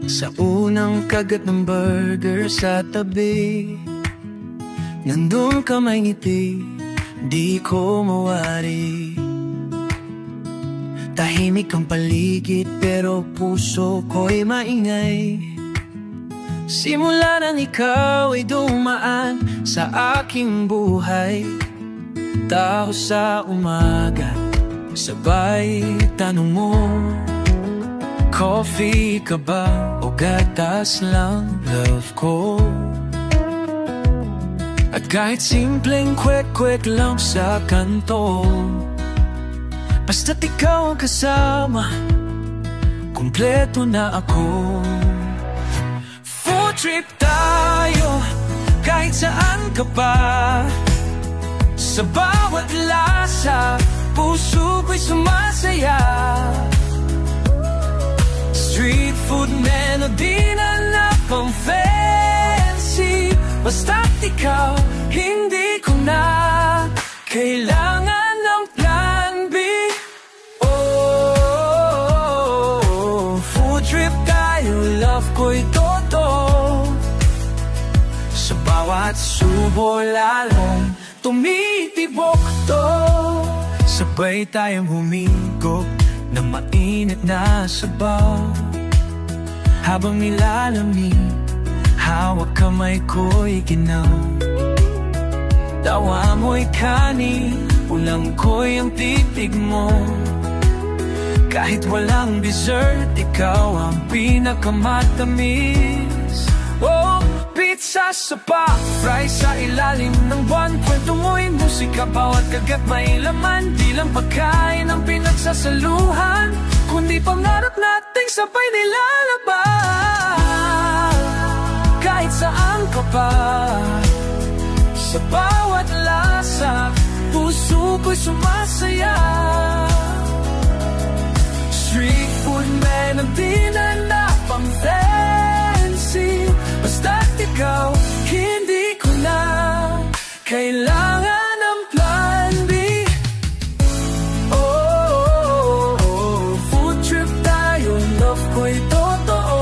Sa unang kagat ng burger sa tabi, nandun ka may ngiti, di ko mawari. Tahimik ang paligid pero puso ko'y maingay. Simula nang ikaw ay dumaan sa aking buhay, taho sa umaga, sabay tanong mo, coffee ka ba o gatas lang, love ko? At kahit simpleng kwek-kwek lang sa kanto, basta't ikaw ang kasama, kumpleto na ako. Food trip tayo, kahit saan ka pa. Sa bawat lasa, puso ko'y sumasaya. Street food melody na napang fancy, basta't ikaw, hindi ko na kailangan ng plan B. Oh, food trip tayo, love ko'y totoo. Sa bawat subo lalong tumitibok to. Sabay tayong humigop na mainit na sabaw, habang nilalamig, hawak kamay ko'y ginaw. Tawa mo'y kanin, ulang ko'y ang titig mo. Kahit walang dessert, ikaw ang pinakamatamis. Oh, pizza sa pa, fries sa ilalim ng buwan. Kwento mo'y musika, bawat kagat may laman. Di lang pagkain ang pinagsasaluhan, kundi pangarap nating sabay nilalaban. Kahit saan ka pa, sa bawat lasa, puso ko'y sumasaya. Street food melody na napang fancy, basta't ikaw, hindi ko na kailangan ng plan B. Oh, food trip tayo, love ko'y totoo.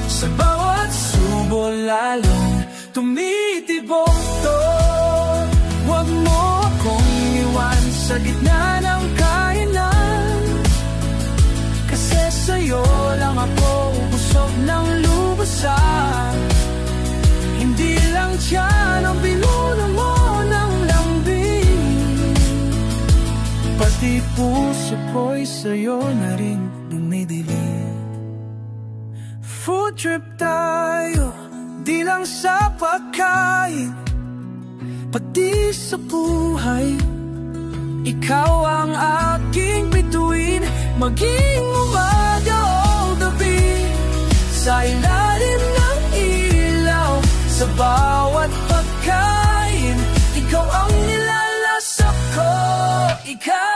Sa bawat subo lalong tumitibok to. Huwag mo akong iwan sa gitna ng kainan, kasi sa'yo lang ako busog ng lubasan. Hindi lang tiyan ang pinuno mo ng lambing, pati puso ko'y sa'yo na rin dumidilim. Food trip tayo, di lang sa pagkain, pati sa buhay. Ikaw ang aking bituin, maging umaga o gabi. Sa ilalim ng ilaw, sa bawat pagkain, ikaw ang nilalasap ko. Ikaw